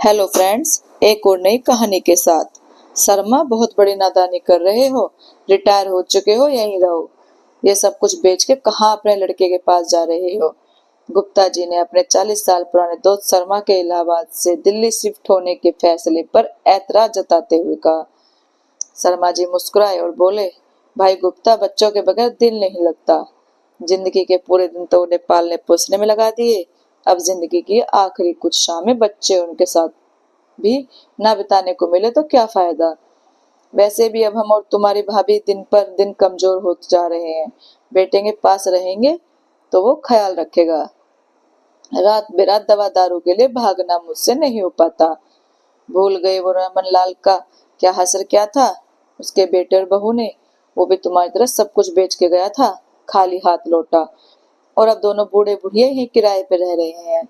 Hello friends, एक और नई कहानी के साथ। शर्मा, बहुत बड़ी नादानी कर रहे हो। रिटायर हो चुके हो, यहीं रहो। ये सब कुछ बेच के कहाँ अपने लड़के के पास जा रहे हो? गुप्ता जी ने अपने 40 साल पुराने दोस्त शर्मा के इलाहाबाद से दिल्ली शिफ्ट होने के फैसले पर ऐतराज जताते हुए कहा। शर्मा जी मुस्कुराए और बोले, भाई गुप्ता, बच्चों के बगैर दिल नहीं लगता। जिंदगी के पूरे दिन तो उन्हें पालने पोसने में लगा दिए। अब जिंदगी की आखिरी कुछ शामें बच्चे उनके साथ भी ना बिताने को मिले तो क्या फायदा। वैसे भी अब हम और तुम्हारी भाभी दिन पर दिन कमजोर होते जा रहे हैं। बेटे के पास रहेंगे तो वो ख्याल रखेगा। रात बेरात दवा दारू के लिए भागना मुझसे नहीं हो पाता। भूल गए वो रमन लाल का क्या हसर क्या था। उसके बेटे और बहू ने, वो भी तुम्हारी तरह सब कुछ बेच के गया था, खाली हाथ लौटा। और अब दोनों बूढ़े बुढ़िया ही किराए पे रह रहे हैं।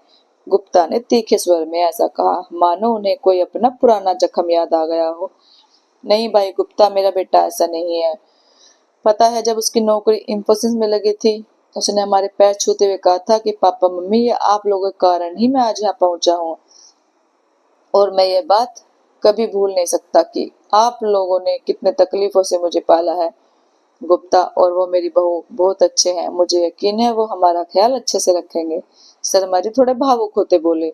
गुप्ता ने तीखे स्वर में ऐसा कहा मानो उन्हें कोई अपना पुराना जख्म याद आ गया हो। नहीं भाई गुप्ता, मेरा बेटा ऐसा नहीं है। पता है, जब उसकी नौकरी इंफोसिस में लगी थी, उसने हमारे पैर छूते हुए कहा था कि पापा मम्मी, ये आप लोगों के कारण ही मैं आज यहाँ पहुंचा हूँ। और मैं ये बात कभी भूल नहीं सकता कि आप लोगों ने कितने तकलीफों से मुझे पाला है। गुप्ता और वो मेरी बहू बहुत अच्छे हैं, मुझे यकीन है वो हमारा ख्याल अच्छे से रखेंगे। शर्मा जी थोड़े भावुक होते बोले।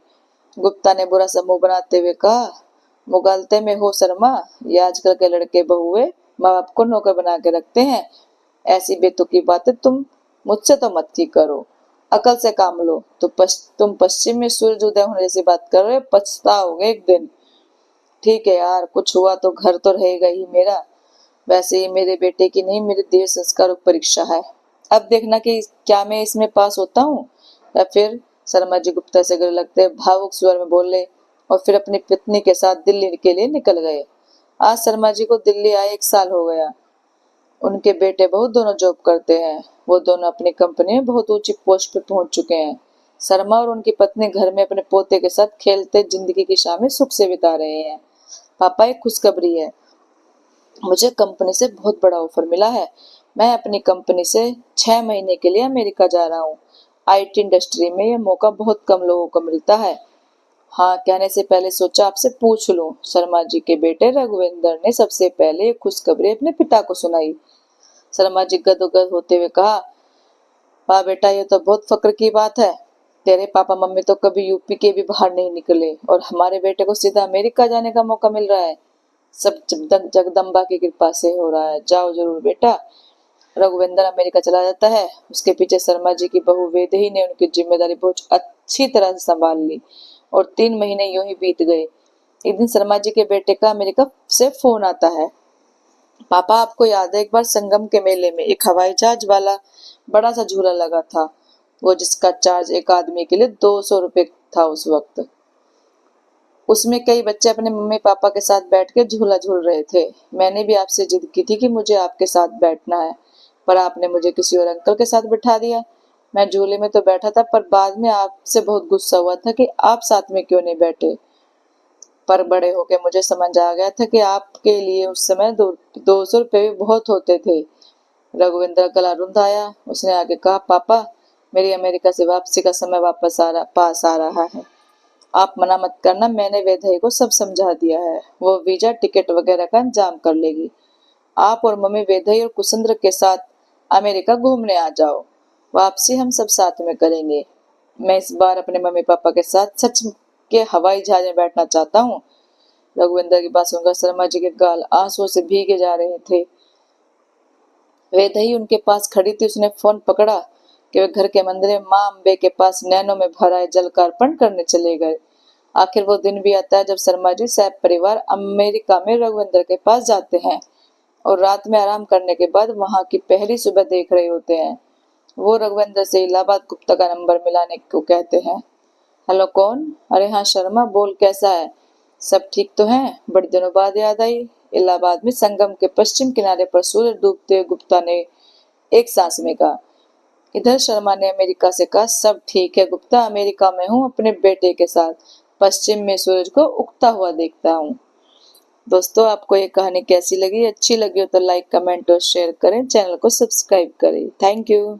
गुप्ता ने बुरा सा मुंह बनाते हुए कहा, मुगालते में हो शर्मा, ये आजकल के लड़के बहुए माँ बाप को नौकर बना के रखते हैं। ऐसी बेतुकी बातें तुम मुझसे तो मत की करो। अकल से काम लो। तुम पश्चिम में सूरज उदय होने जैसी बात कर रहे हो, पछताओगे एक दिन। ठीक है यार, कुछ हुआ तो घर तो रहेगा ही मेरा। वैसे ये मेरे बेटे की नहीं, मेरे देह संस्कारों की परीक्षा है। अब देखना कि क्या मैं इसमें पास होता हूँ या फिर। शर्मा जी गुप्ता से गले लगते भावुक स्वर में बोले और फिर अपनी पत्नी के साथ दिल्ली के लिए निकल गए। आज शर्मा जी को दिल्ली आए 1 साल हो गया। उनके बेटे बहू दोनों जॉब करते हैं। वो दोनों अपनी कंपनी में बहुत ऊंची पोस्ट पे पहुंच चुके हैं। शर्मा और उनकी पत्नी घर में अपने पोते के साथ खेलते जिंदगी की शामें सुख से बिता रहे हैं। पापा, एक खुशखबरी है। मुझे कंपनी से बहुत बड़ा ऑफर मिला है। मैं अपनी कंपनी से 6 महीने के लिए अमेरिका जा रहा हूँ। आईटी इंडस्ट्री में यह मौका बहुत कम लोगों को मिलता है। हाँ, कहने से पहले सोचा आपसे पूछ लूं। शर्मा जी के बेटे रघुवेंद्र ने सबसे पहले ये खुशखबरी अपने पिता को सुनाई। शर्मा जी गदगद होते हुए कहा, वाह बेटा, ये तो बहुत फक्र की बात है। तेरे पापा मम्मी तो कभी यूपी के भी बाहर नहीं निकले और हमारे बेटे को सीधा अमेरिका जाने का मौका मिल रहा है। सब जगदम्बा की कृपा से हो रहा है। जाओ जरूर बेटा। रघुवेंद्र अमेरिका चला जाता है। उसके पीछे शर्मा जी की बहू वेदेही ने उनकी जिम्मेदारी बहुत अच्छी तरह से संभाल ली और 3 महीने यूं ही बीत गए। एक दिन शर्मा जी के बेटे का अमेरिका से फोन आता है। पापा, आपको याद है एक बार संगम के मेले में एक हवाई जहाज वाला बड़ा सा झूला लगा था, वो जिसका चार्ज एक आदमी के लिए 200 रुपए था उस वक्त। उसमें कई बच्चे अपने मम्मी पापा के साथ बैठ के झूला झूल रहे थे। मैंने भी आपसे जिद की थी कि मुझे आपके साथ बैठना है, पर आपने मुझे किसी और अंकल के साथ बिठा दिया। मैं झूले में तो बैठा था, पर बाद में आपसे बहुत गुस्सा हुआ था कि आप साथ में क्यों नहीं बैठे। पर बड़े होके मुझे समझ आ गया था कि आपके लिए उस समय 200 रुपये भी बहुत होते थे। रघुवेंद्र गला रुंधाया। उसने आगे कहा, पापा, मेरी अमेरिका से वापसी का समय पास आ रहा है। आप मना मत करना, मैंने वेदई को सब समझा दिया है। वो वीजा टिकट वगैरह का इंतजाम कर लेगी। आप और मम्मी वेदई और कुसुंद्र के साथ अमेरिका घूमने आ जाओ। वापसी हम सब साथ में करेंगे। मैं इस बार अपने मम्मी पापा के साथ सच के हवाई जहाज में बैठना चाहता हूँ। रघुविंदर की बात सुनकर शर्मा जी के गाल आंसुओं से भीगे जा रहे थे। वेदई उनके पास खड़ी थी। उसने फोन पकड़ा कि वे घर के मंदिर में मां अम्बे के पास नैनों में भराए जल का अर्पण करने चले गए। आखिर वो दिन भी आता है जब शर्मा जी सैप परिवार अमेरिका में रघुवेंद्र के पास जाते हैं और रात में आराम करने के बाद वहां की पहली सुबह देख रहे होते हैं। वो रघुवेंद्र से इलाहाबाद गुप्ता का नंबर मिलाने को कहते हैं। हेलो, कौन? अरे हाँ शर्मा, बोल, कैसा है? सब ठीक तो है? बड़े दिनों बाद याद आई। इलाहाबाद में संगम के पश्चिम किनारे पर सूरज डूबते हुए गुप्ता ने एक सांस में कहा। इधर शर्मा ने अमेरिका से कहा, सब ठीक है गुप्ता, अमेरिका में हूँ अपने बेटे के साथ। पश्चिम में सूरज को उगता हुआ देखता हूँ। दोस्तों, आपको ये कहानी कैसी लगी? अच्छी लगी हो तो लाइक, कमेंट और शेयर करें। चैनल को सब्सक्राइब करें। Thank you.